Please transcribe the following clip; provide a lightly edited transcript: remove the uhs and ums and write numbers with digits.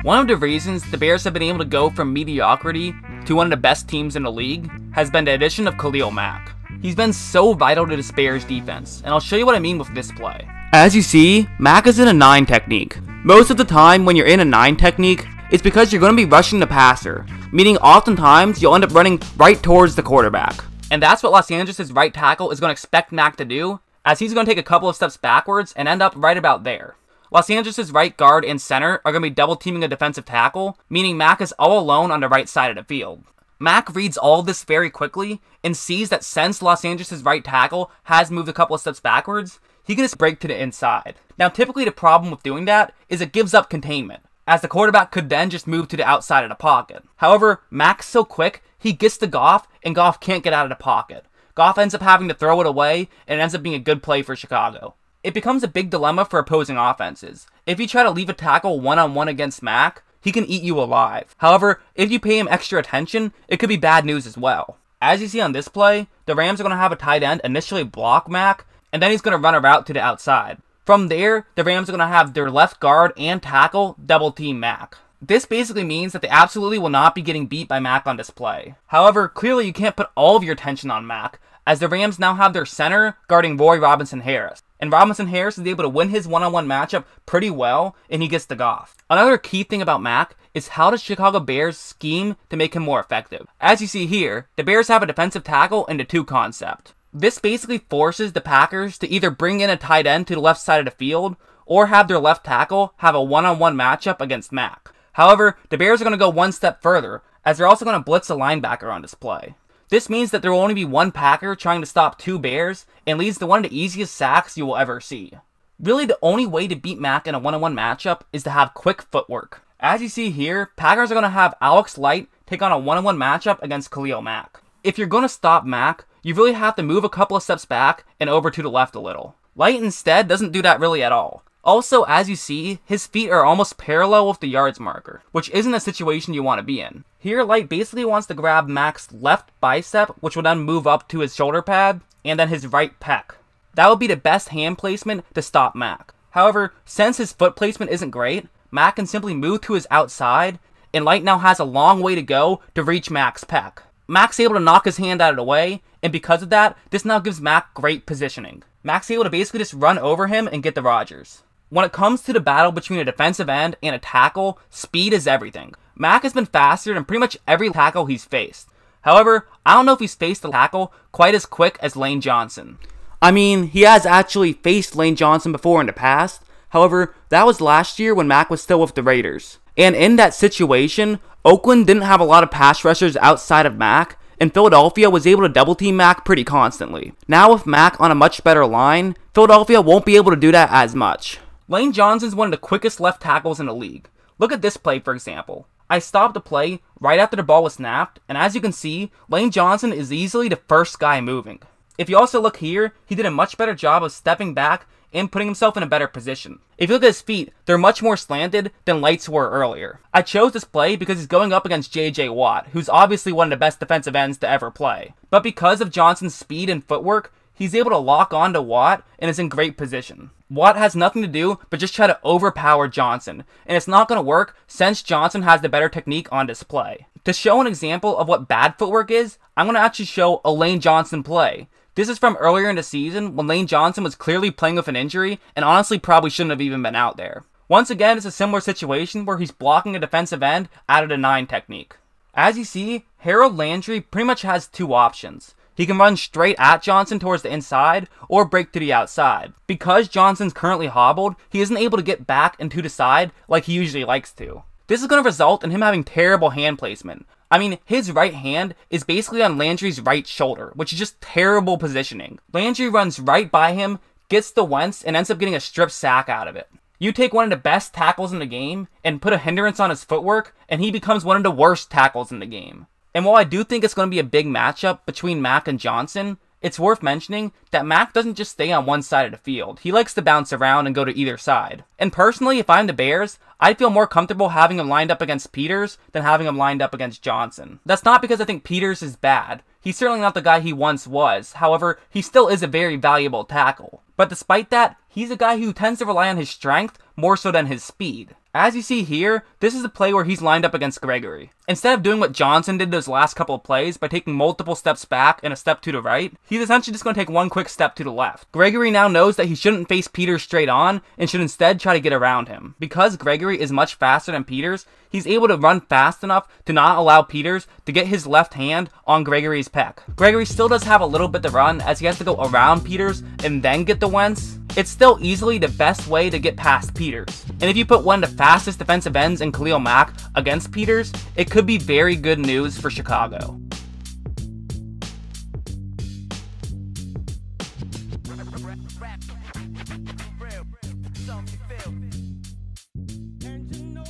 One of the reasons the Bears have been able to go from mediocrity to one of the best teams in the league has been the addition of Khalil Mack. He's been so vital to this Bears defense, and I'll show you what I mean with this play. As you see, Mack is in a 9 technique. Most of the time when you're in a 9 technique, it's because you're going to be rushing the passer, meaning oftentimes you'll end up running right towards the quarterback. And that's what Los Angeles' right tackle is going to expect Mack to do, as he's going to take a couple of steps backwards and end up right about there. Los Angeles' right guard and center are going to be double teaming a defensive tackle, meaning Mack is all alone on the right side of the field. Mack reads all of this very quickly and sees that since Los Angeles' right tackle has moved a couple of steps backwards, he can just break to the inside. Now typically the problem with doing that is it gives up containment, as the quarterback could then just move to the outside of the pocket. However, Mack's so quick, he gets to Goff, and Goff can't get out of the pocket. Goff ends up having to throw it away, and it ends up being a good play for Chicago. It becomes a big dilemma for opposing offenses. If you try to leave a tackle one-on-one against Mack, he can eat you alive. However, if you pay him extra attention, it could be bad news as well. As you see on this play, the Rams are going to have a tight end initially block Mack, and then he's going to run a route to the outside. From there, the Rams are going to have their left guard and tackle double team Mack. This basically means that they absolutely will not be getting beat by Mack on this play. However, clearly you can't put all of your attention on Mack, as the Rams now have their center guarding Roy Robinson-Harris. And Robinson-Harris is able to win his one-on-one matchup pretty well, and he gets the Goff. Another key thing about Mack is how the Chicago Bears scheme to make him more effective. As you see here, the Bears have a defensive tackle and a 2 concept. This basically forces the Packers to either bring in a tight end to the left side of the field, or have their left tackle have a one-on-one matchup against Mack. However, the Bears are going to go one step further, as they're also going to blitz a linebacker on this play. This means that there will only be one Packer trying to stop 2 Bears, and leads to one of the easiest sacks you will ever see. Really, the only way to beat Mack in a one-on-one matchup is to have quick footwork. As you see here, Packers are going to have Alex Light take on a one-on-one matchup against Khalil Mack. If you're going to stop Mack, you really have to move a couple of steps back and over to the left a little. Light instead doesn't do that really at all. Also, as you see, his feet are almost parallel with the yards marker, which isn't a situation you want to be in. Here, Light basically wants to grab Mack's left bicep, which will then move up to his shoulder pad, and then his right pec. That would be the best hand placement to stop Mack. However, since his foot placement isn't great, Mack can simply move to his outside, and Light now has a long way to go to reach Mack's pec. Mack's able to knock his hand out of the way, and because of that, this now gives Mack great positioning. Mack's able to basically just run over him and get the Rodgers. When it comes to the battle between a defensive end and a tackle, speed is everything. Mack has been faster than pretty much every tackle he's faced. However, I don't know if he's faced a tackle quite as quick as Lane Johnson. I mean, he has actually faced Lane Johnson before in the past. However, that was last year when Mack was still with the Raiders. And in that situation, Oakland didn't have a lot of pass rushers outside of Mack, and Philadelphia was able to double team Mack pretty constantly. Now with Mack on a much better line, Philadelphia won't be able to do that as much. Lane Johnson's one of the quickest left tackles in the league. Look at this play for example. I stopped the play right after the ball was snapped, and as you can see, Lane Johnson is easily the first guy moving. If you also look here, he did a much better job of stepping back and putting himself in a better position. If you look at his feet, they're much more slanted than Light's were earlier. I chose this play because he's going up against J.J. Watt, who's obviously one of the best defensive ends to ever play. But because of Johnson's speed and footwork, he's able to lock on to Watt and is in great position. Watt has nothing to do but just try to overpower Johnson, and it's not going to work since Johnson has the better technique on display. To show an example of what bad footwork is, I'm going to actually show a Lane Johnson play. This is from earlier in the season when Lane Johnson was clearly playing with an injury and honestly probably shouldn't have even been out there. Once again, it's a similar situation where he's blocking a defensive end out of the 9 technique. As you see, Harold Landry pretty much has 2 options. He can run straight at Johnson towards the inside, or break to the outside. Because Johnson's currently hobbled, he isn't able to get back and to the side like he usually likes to. This is going to result in him having terrible hand placement. I mean, his right hand is basically on Landry's right shoulder, which is just terrible positioning. Landry runs right by him, gets the Wentz, and ends up getting a strip sack out of it. You take one of the best tackles in the game, and put a hindrance on his footwork, and he becomes one of the worst tackles in the game. And while I do think it's going to be a big matchup between Mack and Johnson, it's worth mentioning that Mack doesn't just stay on one side of the field. He likes to bounce around and go to either side. And personally, if I'm the Bears, I'd feel more comfortable having him lined up against Peters than having him lined up against Johnson. That's not because I think Peters is bad. He's certainly not the guy he once was. However, he still is a very valuable tackle. But despite that, he's a guy who tends to rely on his strength more so than his speed. As you see here, this is a play where he's lined up against Gregory. Instead of doing what Johnson did those last couple of plays by taking multiple steps back and a step to the right, he's essentially just going to take one quick step to the left. Gregory now knows that he shouldn't face Peters straight on and should instead try to get around him. Because Gregory is much faster than Peters, he's able to run fast enough to not allow Peters to get his left hand on Gregory's pec. Gregory still does have a little bit to run as he has to go around Peters and then get the Wentz. It's still easily the best way to get past Peters. And if you put one of the fastest defensive ends in Khalil Mack against Peters, it could be very good news for Chicago. And you know,